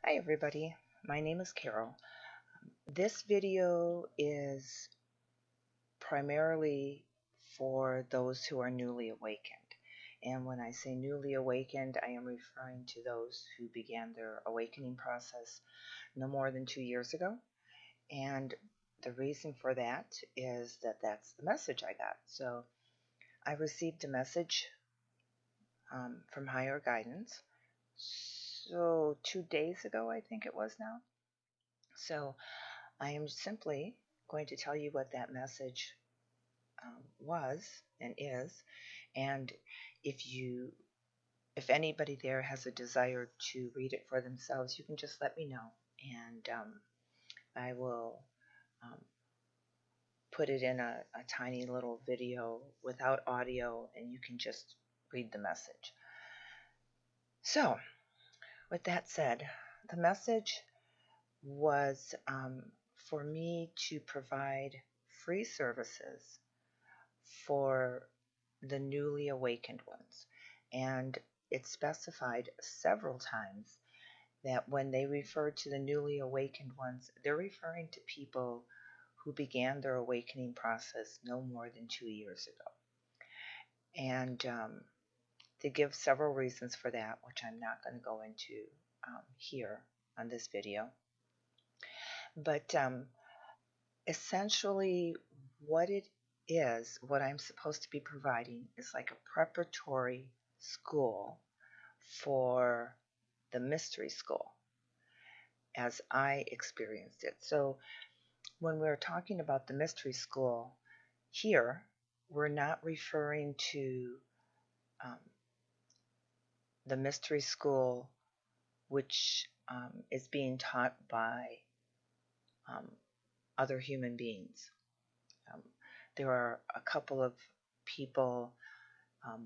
Hi everybody, my name is Carol. This video is primarily for those who are newly awakened. And when I say newly awakened, I am referring to those who began their awakening process no more than 2 years ago. And the reason for that is that that's the message I got. So I received a message from higher guidance. So 2 days ago, I think it was now. So I am simply going to tell you what that message was and is, and if anybody there has a desire to read it for themselves, you can just let me know, and I will um, put it in a tiny little video without audio, and you can just read the message. So, with that said, the message was for me to provide free services for the newly awakened ones. And it specified several times that when they refer to the newly awakened ones, they're referring to people who began their awakening process no more than 2 years ago. And they give several reasons for that, which I'm not going to go into here on this video. But essentially, what it is, what I'm supposed to be providing is like a preparatory school for the mystery school as I experienced it. So when we're talking about the mystery school here, we're not referring to um, the mystery school which is being taught by um, other human beings. Um, there are a couple of people,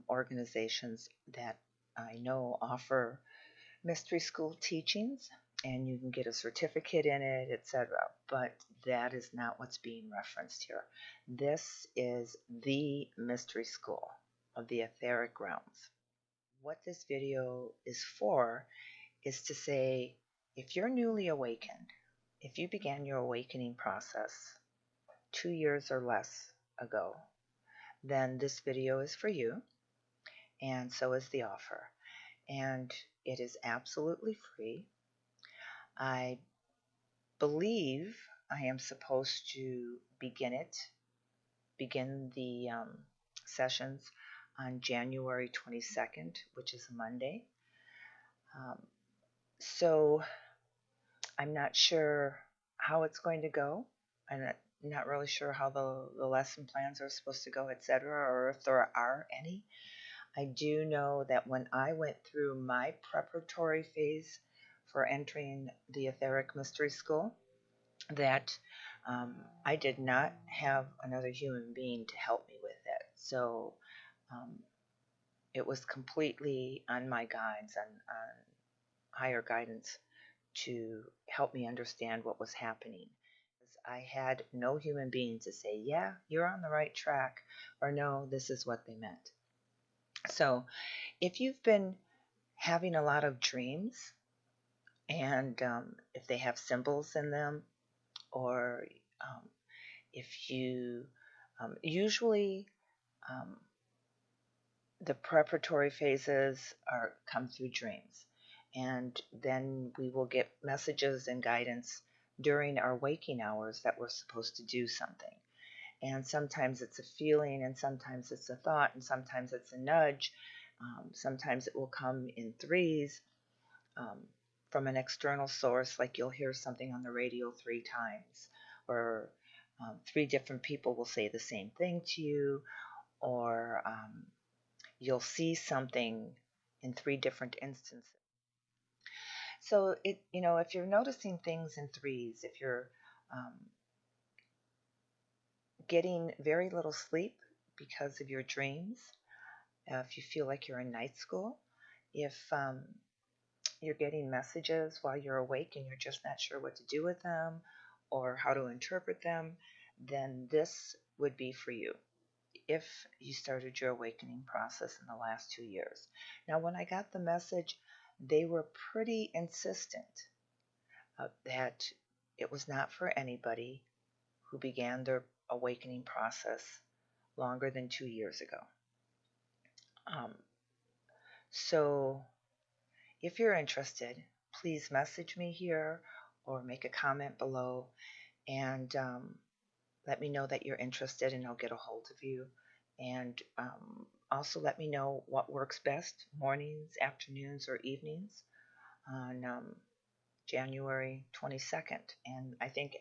organizations that I know offer mystery school teachings, and you can get a certificate in it, etc. But that is not what's being referenced here. This is the mystery school of the etheric realms. What this video is for is to say, if you're newly awakened, if you began your awakening process 2 years or less ago, then this video is for you, and so is the offer. And it is absolutely free. I believe I am supposed to begin the sessions on January 22nd, which is a Monday. So I'm not sure how it's going to go. I'm not really sure how the lesson plans are supposed to go, etc., or if there are any. I do know that when I went through my preparatory phase for entering the Etheric Mystery School, that I did not have another human being to help me with it. So um, it was completely on my guides, on higher guidance, to help me understand what was happening. I had no human being to say, yeah, you're on the right track, or no, this is what they meant. So if you've been having a lot of dreams, and if they have symbols in them, or if you usually the preparatory phases come through dreams, and then we will get messages and guidance during our waking hours that we're supposed to do something. And sometimes it's a feeling, and sometimes it's a thought, and sometimes it's a nudge. Sometimes it will come in threes um, from an external source, like you'll hear something on the radio 3 times, or 3 different people will say the same thing to you, or you'll see something in 3 different instances. So if you're noticing things in threes, if you're getting very little sleep because of your dreams, if you feel like you're in night school, if you're getting messages while you're awake and you're just not sure what to do with them or how to interpret them, then this would be for you if you started your awakening process in the last 2 years. Now, when I got the message, they were pretty insistent that it was not for anybody who began their awakening process longer than 2 years ago. Um, so if you're interested, please message me here or make a comment below and let me know that you're interested, and I'll get a hold of you. And also let me know what works best, mornings, afternoons, or evenings on January 22nd. And I think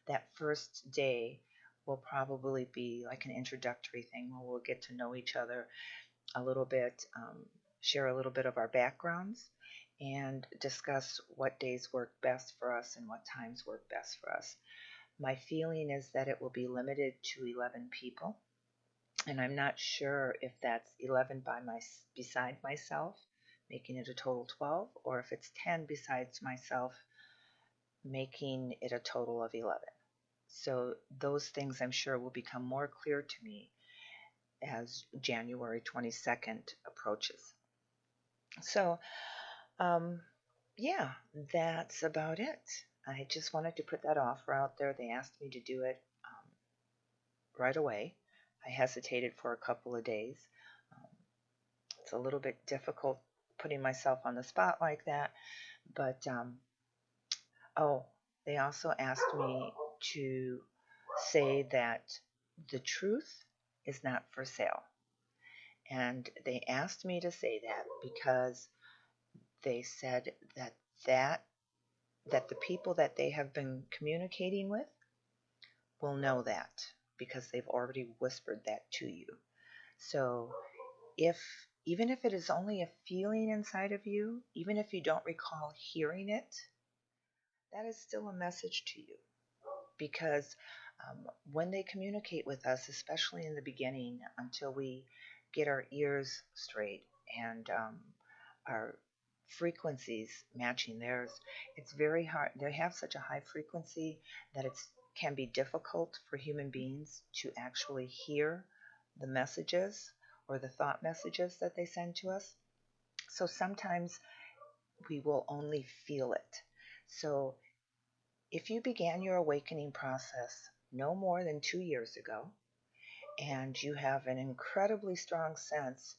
that first day will probably be like an introductory thing where we'll get to know each other a little bit, share a little bit of our backgrounds, and discuss what days work best for us and what times work best for us. My feeling is that it will be limited to 11 people, and I'm not sure if that's 11 beside myself, making it a total 12, or if it's 10 besides myself, making it a total of 11. So those things I'm sure will become more clear to me as January 22nd approaches. So, yeah, that's about it. I just wanted to put that offer out there. They asked me to do it right away. I hesitated for a couple of days. Um, it's a little bit difficult putting myself on the spot like that, but oh, they also asked me to say that the truth is not for sale. And they asked me to say that because they said that that the people that they have been communicating with will know that because they've already whispered that to you. So if even if it is only a feeling inside of you, even if you don't recall hearing it, that is still a message to you. Because when they communicate with us, especially in the beginning, until we get our ears straight and our frequencies matching theirs, it's very hard. They have such a high frequency that it can be difficult for human beings to actually hear the messages or the thought messages that they send to us. So sometimes we will only feel it. So if you began your awakening process no more than 2 years ago, and you have an incredibly strong sense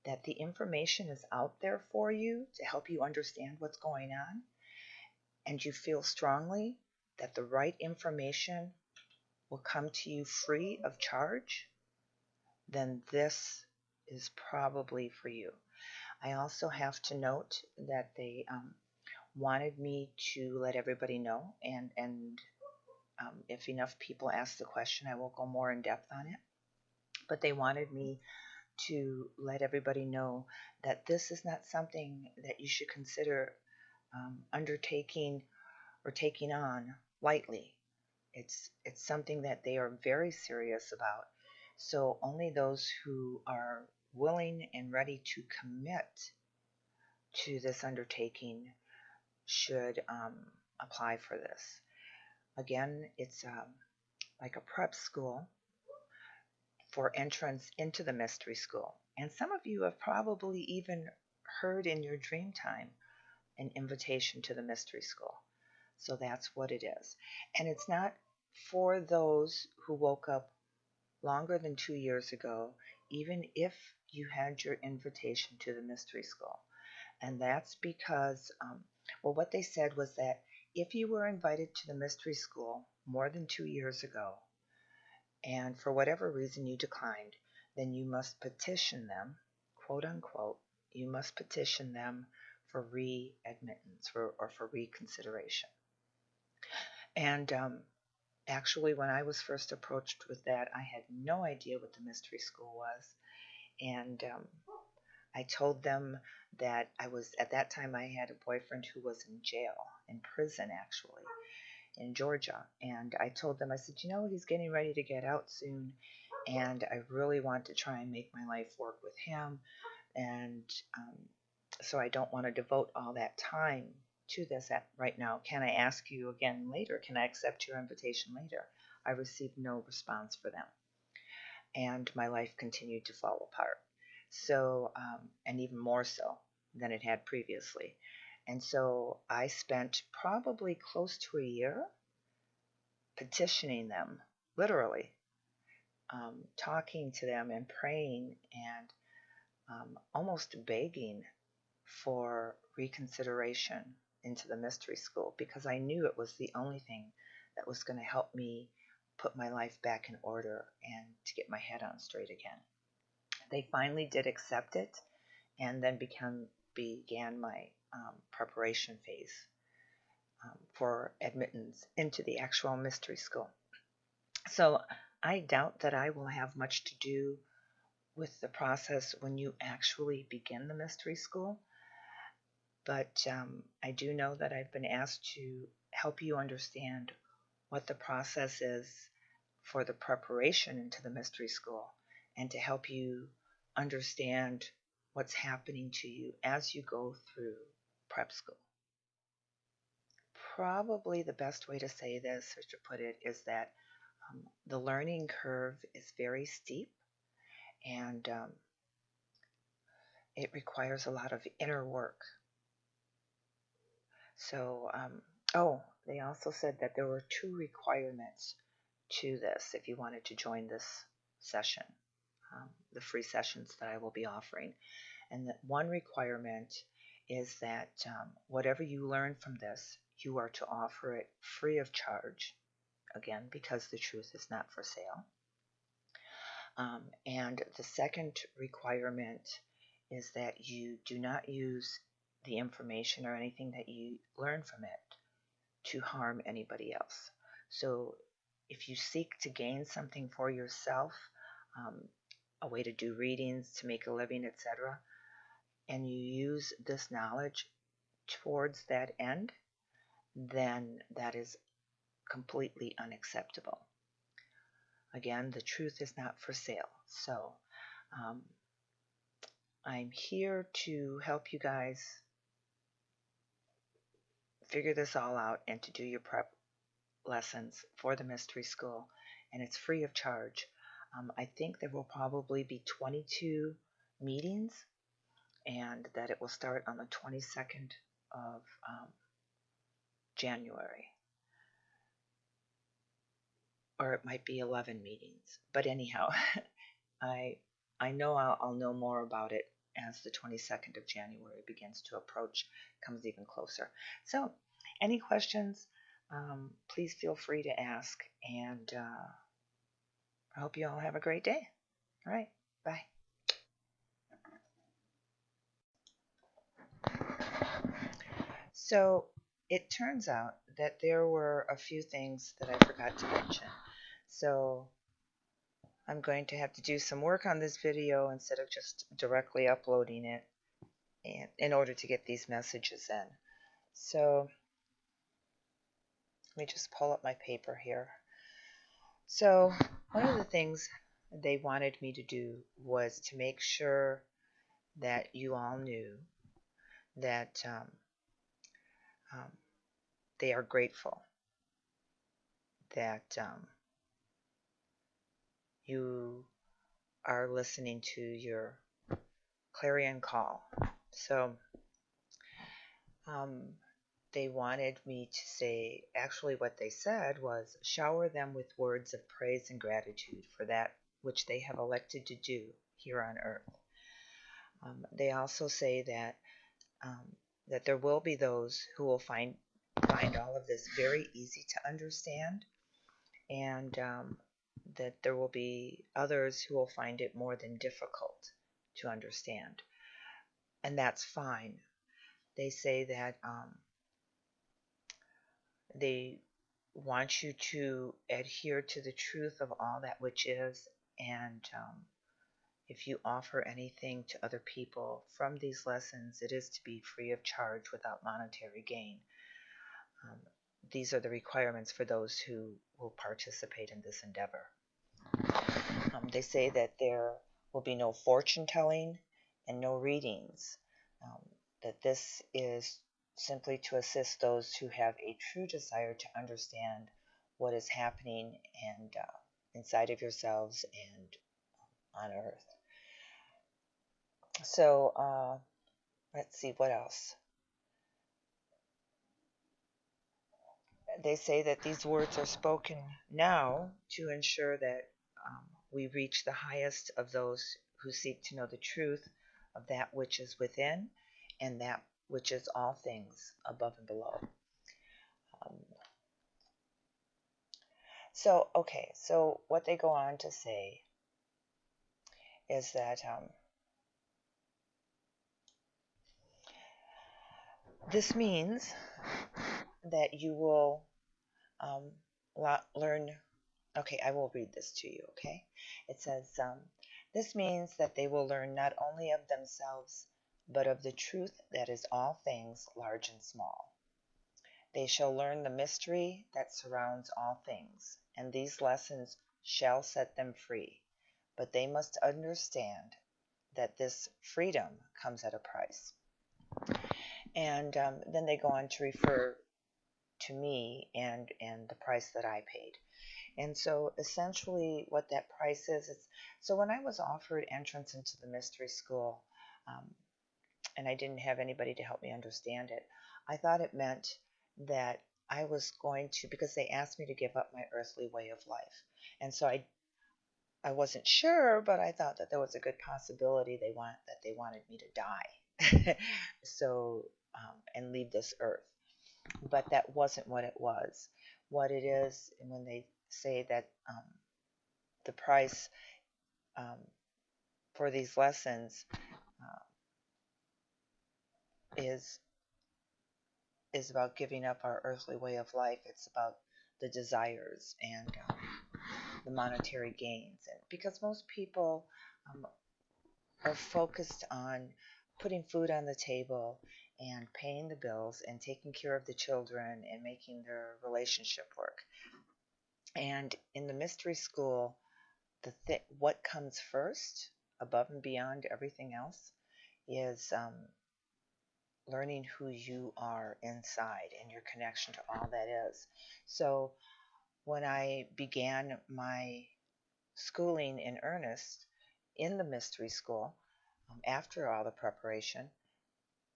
that the information is out there for you to help you understand what's going on, and you feel strongly that the right information will come to you free of charge, then this is probably for you. I also have to note that they wanted me to let everybody know, and if enough people ask the question, I will go more in depth on it. But they wanted me to let everybody know that this is not something that you should consider undertaking or taking on lightly. It's something that they are very serious about. So only those who are willing and ready to commit to this undertaking should apply for this. Again, it's like a prep school for entrance into the mystery school. And some of you have probably even heard in your dream time an invitation to the mystery school. So that's what it is. And it's not for those who woke up longer than 2 years ago, even if you had your invitation to the mystery school. And that's because, well, what they said was that if you were invited to the mystery school more than 2 years ago, and for whatever reason you declined, then you must petition them, quote unquote, you must petition them for re-admittance or for reconsideration. And actually, when I was first approached with that, I had no idea what the mystery school was. And I told them that at that time, I had a boyfriend who was in jail, in prison actually, in Georgia. And I told them, I said, he's getting ready to get out soon. And I really want to try and make my life work with him. And so I don't want to devote all that time to this right now. Can I ask you again later? Can I accept your invitation later? I received no response for them. And my life continued to fall apart. So, and even more so than it had previously. And so I spent probably close to a year petitioning them, literally, talking to them and praying and almost begging for reconsideration into the mystery school, because I knew it was the only thing that was going to help me put my life back in order and to get my head on straight again. They finally did accept it, and then began my preparation phase for admittance into the actual mystery school. So I doubt that I will have much to do with the process when you actually begin the mystery school. But I do know that I've been asked to help you understand what the process is for the preparation into the mystery school, and to help you understand what's happening to you as you go through prep school. Probably the best way to say this, or to put it, is that the learning curve is very steep, and it requires a lot of inner work. So, they also said that there were 2 requirements to this if you wanted to join this session, the free sessions that I will be offering. And that one requirement is that whatever you learn from this, you are to offer it free of charge, again, because the truth is not for sale. And the second requirement is that you do not use the information or anything that you learn from it to harm anybody else. So if you seek to gain something for yourself, a way to do readings, to make a living, etc., and you use this knowledge towards that end, then that is completely unacceptable. Again, the truth is not for sale. So I'm here to help you guys figure this all out and to do your prep lessons for the mystery school, and it's free of charge. I think there will probably be 22 meetings, and that it will start on the 22nd of January, or it might be 11 meetings. But anyhow, I know I'll know more about it as the 22nd of January begins to approach, comes even closer. So, any questions, please feel free to ask, and I hope you all have a great day. All right, bye. So, it turns out that there were a few things that I forgot to mention. So, I'm going to have to do some work on this video instead of just directly uploading it, and in order to get these messages in. So let me just pull up my paper here. So one of the things they wanted me to do was to make sure that you all knew that they are grateful that you are listening to your clarion call. So they wanted me to say, actually what they said was, shower them with words of praise and gratitude for that which they have elected to do here on earth. They also say that that there will be those who will find all of this very easy to understand, and that there will be others who will find it more than difficult to understand, and that's fine. They say that they want you to adhere to the truth of all that which is, and if you offer anything to other people from these lessons, it is to be free of charge without monetary gain. These are the requirements for those who will participate in this endeavor. They say that there will be no fortune telling and no readings, that this is simply to assist those who have a true desire to understand what is happening and inside of yourselves and on earth. So let's see what else. they say that these words are spoken now to ensure that we reach the highest of those who seek to know the truth of that which is within and that which is all things above and below. Um, so what they go on to say is that this means that you will um, learn. Okay, I will read this to you, okay? It says, this means that they will learn not only of themselves, but of the truth that is all things, large and small. They shall learn the mystery that surrounds all things, and these lessons shall set them free. But they must understand that this freedom comes at a price. And then they go on to refer to me and the price that I paid. And so essentially what that price is, so when I was offered entrance into the mystery school, um, and I didn't have anybody to help me understand it, I thought it meant that I was going to, because they asked me to give up my earthly way of life. And so I wasn't sure, but I thought that there was a good possibility they wanted me to die. So, and leave this earth. But that wasn't what it was. What it is, and when they say that the price for these lessons is about giving up our earthly way of life. It's about the desires and the monetary gains, and because most people are focused on putting food on the table and paying the bills and taking care of the children and making their relationship work. And in the mystery school, what comes first, above and beyond everything else, is learning who you are inside and your connection to all that is. So when I began my schooling in earnest in the mystery school, after all the preparation,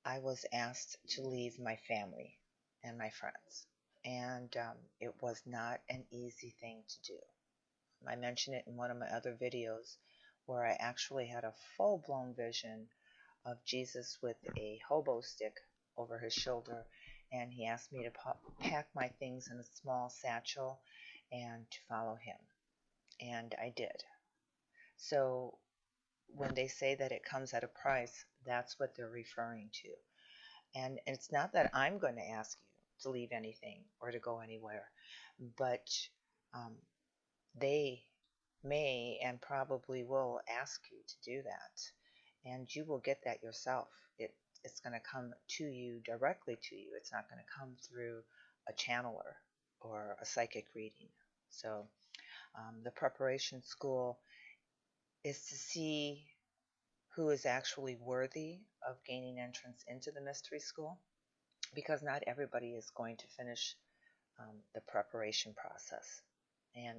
I was asked to leave my family and my friends. And it was not an easy thing to do. I mentioned it in one of my other videos where I actually had a full-blown vision of Jesus with a hobo stick over his shoulder, and he asked me to pack my things in a small satchel and to follow him. And I did. So when they say that it comes at a price, that's what they're referring to. And it's not that I'm going to ask you to leave anything or to go anywhere, but they may and probably will ask you to do that. And you will get that yourself. It's going to come to you, directly to you. It's not going to come through a channeler or a psychic reading. So the preparation school is to see who is actually worthy of gaining entrance into the mystery school, because not everybody is going to finish the preparation process.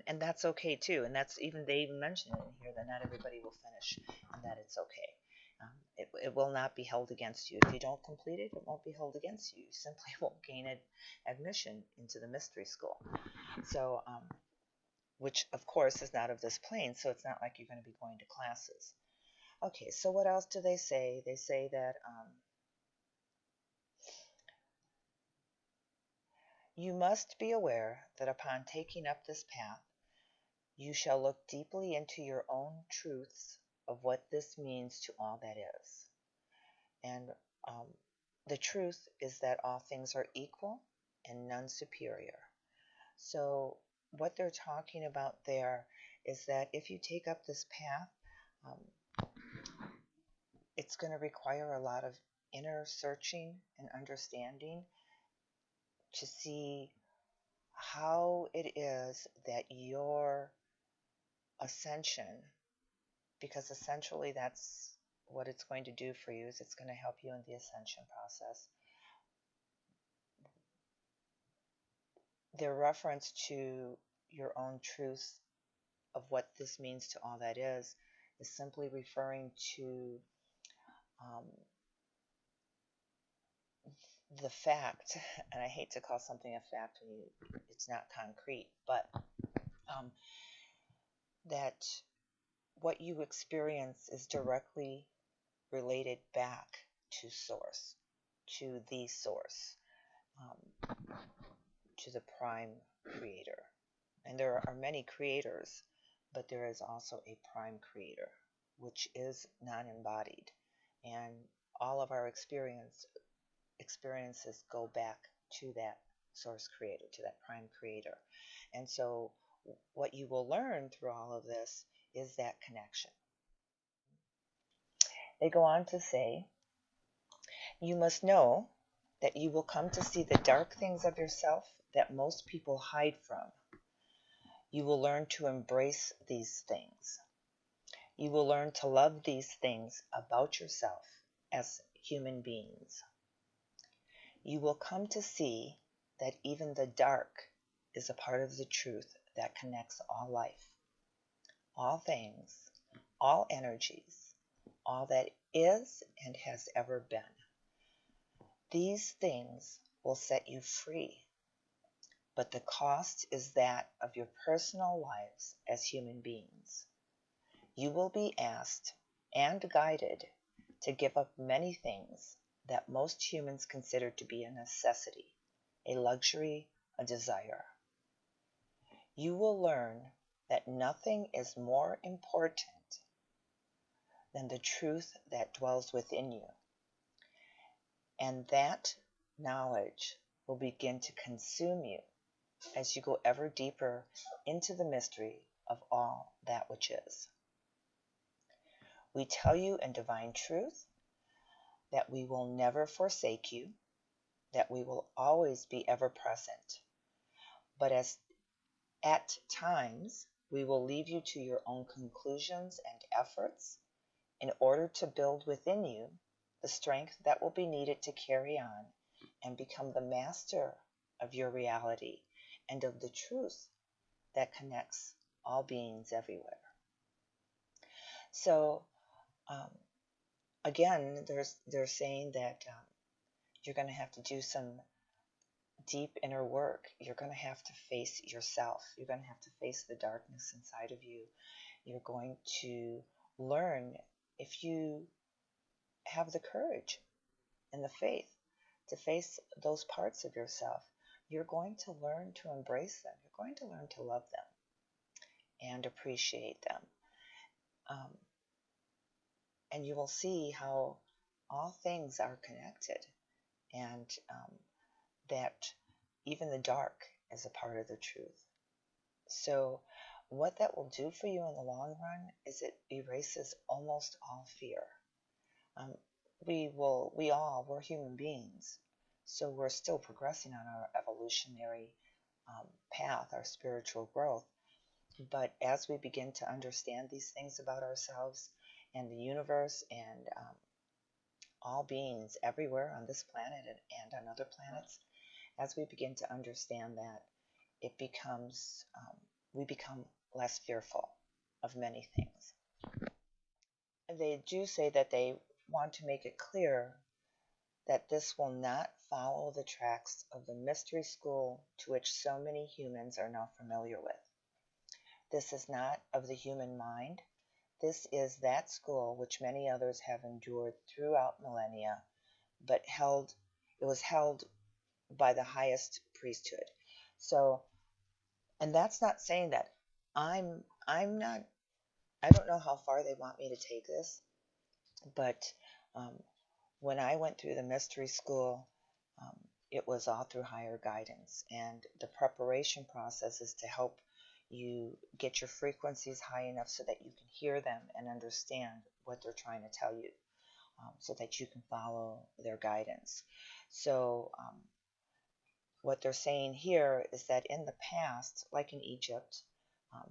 And that's okay too. And that's they even mention it in here that not everybody will finish, and that it's okay. It will not be held against you. If you don't complete it, it won't be held against you. You simply won't gain admission into the mystery school. So, which of course is not of this plane, so it's not like you're going to be going to classes. Okay, so what else do they say? They say that you must be aware that upon taking up this path, you shall look deeply into your own truths of what this means to all that is. And the truth is that all things are equal and none superior. So what they're talking about there is that if you take up this path, it's going to require a lot of inner searching and understanding to see how it is that your ascension, because essentially that's what it's going to do for you, is it's going to help you in the ascension process. The reference to your own truth of what this means to all that is simply referring to the fact, and I hate to call something a fact when it's not concrete, but um, that what you experience is directly related back to source, to the source, um, to the prime creator. And there are many creators, but there is also a prime creator, which is non-embodied. And all of our experiences go back to that source creator, to that prime creator. And so what you will learn through all of this is that connection. They go on to say, you must know that you will come to see the dark things of yourself that most people hide from. You will learn to embrace these things. You will learn to love these things about yourself as human beings. You will come to see that even the dark is a part of the truth that connects all life, all things, all energies, all that is and has ever been. These things will set you free, but the cost is that of your personal lives as human beings. You will be asked and guided to give up many things that most humans consider to be a necessity, a luxury, a desire. You will learn that nothing is more important than the truth that dwells within you, and that knowledge will begin to consume you as you go ever deeper into the mystery of all that which is. We tell you in divine truth that we will never forsake you, that we will always be ever present, but at times we will leave you to your own conclusions and efforts in order to build within you the strength that will be needed to carry on and become the master of your reality and of the truth that connects all beings everywhere. So, um, again, they're saying that you're going to have to do some deep inner work. You're going to have to face yourself. You're going to have to face the darkness inside of you. You're going to learn, if you have the courage and the faith to face those parts of yourself, you're going to learn to embrace them. You're going to learn to love them and appreciate them. Um, and you will see how all things are connected, and that even the dark is a part of the truth. So what that will do for you in the long run is it erases almost all fear. Um, we're human beings, so we're still progressing on our evolutionary path, our spiritual growth. But as we begin to understand these things about ourselves and the universe and all beings everywhere on this planet and on other planets, as we begin to understand that, we become less fearful of many things. They do say that they want to make it clear that this will not follow the tracks of the mystery school to which so many humans are now familiar with. This is not of the human mind. This is that school which many others have endured throughout millennia, but it was held by the highest priesthood. So, and that's not saying that I'm not, I don't know how far they want me to take this, but um, when I went through the mystery school, um, it was all through higher guidance, and the preparation process is to help you get your frequencies high enough so that you can hear them and understand what they're trying to tell you, so that you can follow their guidance. So what they're saying here is that in the past, like in Egypt, um,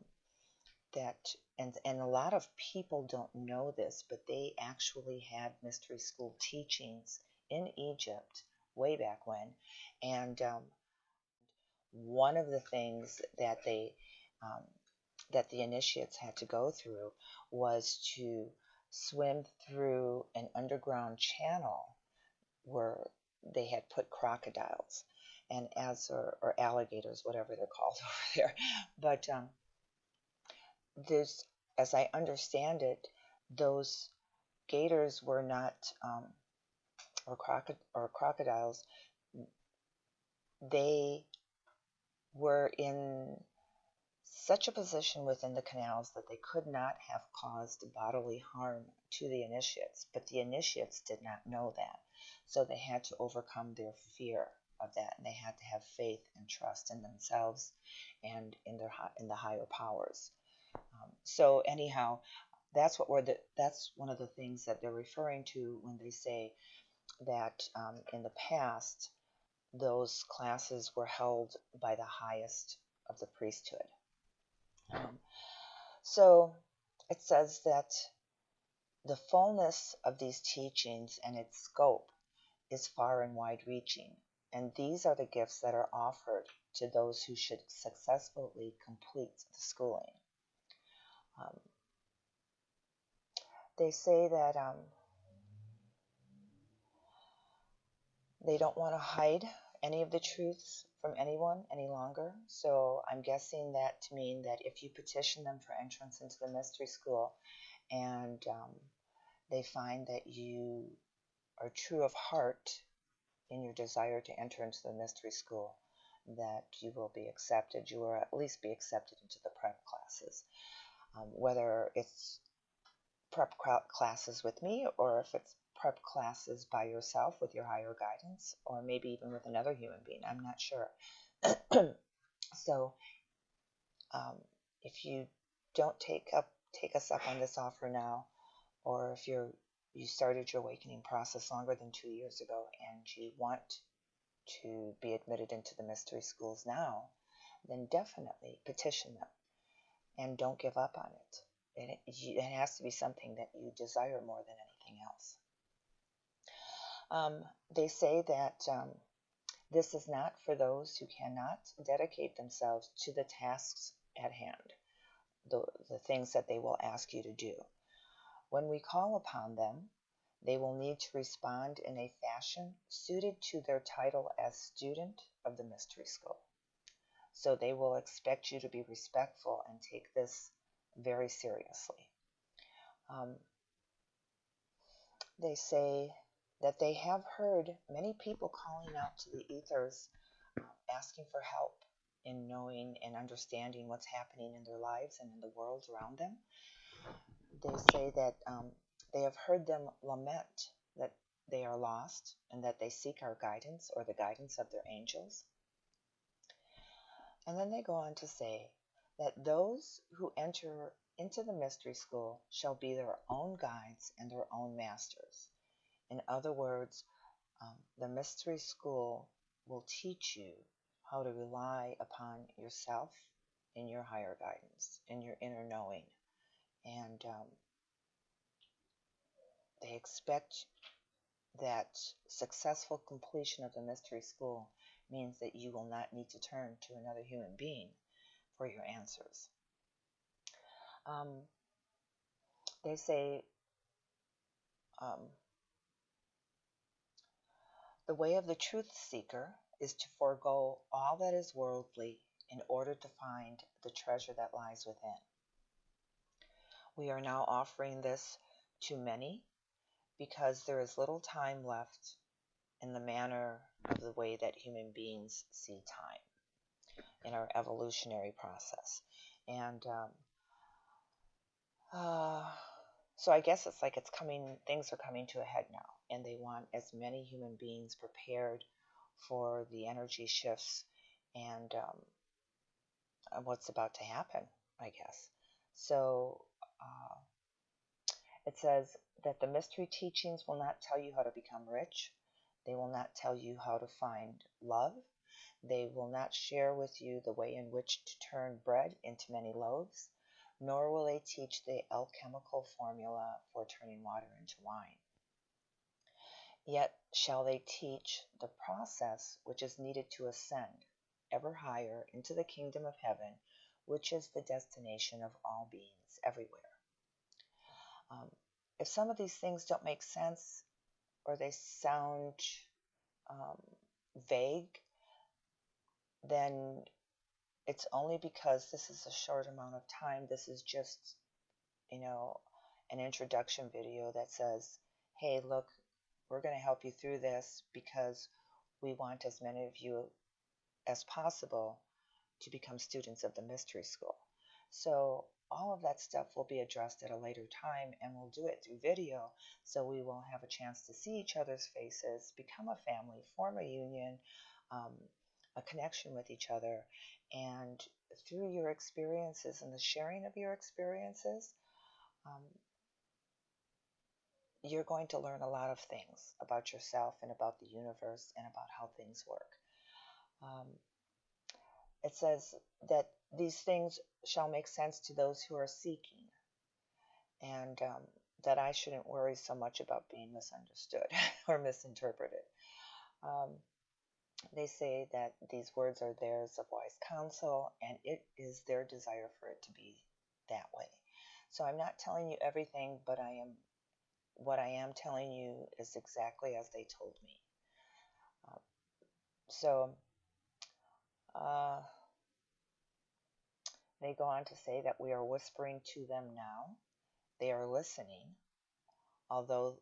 that and a lot of people don't know this, but they actually had mystery school teachings in Egypt way back when, and one of the things that the initiates had to go through was to swim through an underground channel where they had put crocodiles and or alligators, whatever they're called over there. But there's, as I understand it, those gators were not, or crocodiles. They were in such a position within the canals that they could not have caused bodily harm to the initiates, but the initiates did not know that. So they had to overcome their fear of that, and they had to have faith and trust in themselves and in the higher powers. So anyhow, that's one of the things that they're referring to when they say that in the past those classes were held by the highest of the priesthood. So it says that the fullness of these teachings and its scope is far and wide reaching, and these are the gifts that are offered to those who should successfully complete the schooling. They say that they don't want to hide any of the truths from anyone any longer. So I'm guessing that to mean that if you petition them for entrance into the mystery school and they find that you are true of heart in your desire to enter into the mystery school, that you will be accepted. You will at least be accepted into the prep classes, whether it's prep classes with me or if it's prep classes by yourself with your higher guidance, or maybe even with another human being. I'm not sure. So if you don't take us up on this offer now, or if you started your awakening process longer than 2 years ago and you want to be admitted into the mystery schools now, then definitely petition them and don't give up on it. It has to be something that you desire more than anything else. They say that this is not for those who cannot dedicate themselves to the tasks at hand, the things that they will ask you to do. When we call upon them, they will need to respond in a fashion suited to their title as student of the mystery school. So they will expect you to be respectful and take this very seriously. They say that they have heard many people calling out to the ethers, asking for help in knowing and understanding what's happening in their lives and in the world around them. They say that they have heard them lament that they are lost and that they seek our guidance or the guidance of their angels. And then they go on to say that those who enter into the mystery school shall be their own guides and their own masters. In other words, the mystery school will teach you how to rely upon yourself in your higher guidance, in your inner knowing. And they expect that successful completion of the mystery school means that you will not need to turn to another human being for your answers. They say the way of the truth seeker is to forego all that is worldly in order to find the treasure that lies within. We are now offering this to many because there is little time left in the manner of the way that human beings see time in our evolutionary process. And so I guess it's like things are coming to a head now, and they want as many human beings prepared for the energy shifts and what's about to happen, I guess. So it says that the mystery teachings will not tell you how to become rich. They will not tell you how to find love. They will not share with you the way in which to turn bread into many loaves, nor will they teach the alchemical formula for turning water into wine. Yet shall they teach the process which is needed to ascend ever higher into the kingdom of heaven, which is the destination of all beings everywhere. If some of these things don't make sense or they sound um, vague, then it's only because this is a short amount of time. This is just, you know, an introduction video that says, hey, look, we're going to help you through this because we want as many of you as possible to become students of the mystery school. So all of that stuff will be addressed at a later time, and we'll do it through video, so we will have a chance to see each other's faces, become a family, form a union, um, a connection with each other. And through your experiences and the sharing of your experiences, um, you're going to learn a lot of things about yourself and about the universe and about how things work. Um, it says that these things shall make sense to those who are seeking, and that I shouldn't worry so much about being misunderstood or misinterpreted. Um, they say that these words are theirs of wise counsel, and it is their desire for it to be that way. So I'm not telling you everything, but what I am telling you is exactly as they told me. Uh, so uh, they go on to say that we are whispering to them now. They are listening, although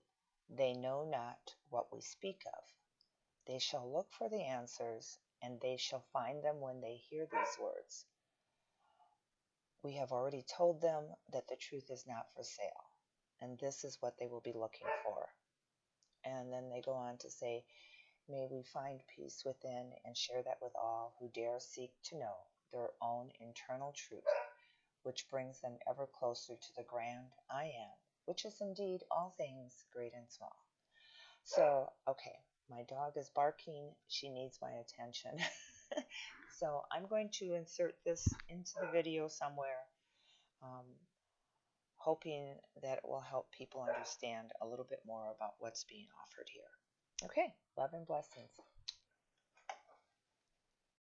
they know not what we speak of. They shall look for the answers, and they shall find them when they hear these words. We have already told them that the truth is not for sale, and this is what they will be looking for. And then they go on to say, may we find peace within and share that with all who dare seek to know their own internal truth, which brings them ever closer to the grand I am, which is indeed all things great and small. So, okay, my dog is barking. She needs my attention. So I'm going to insert this into the video somewhere, um, hoping that it will help people understand a little bit more about what's being offered here. Okay, love and blessings.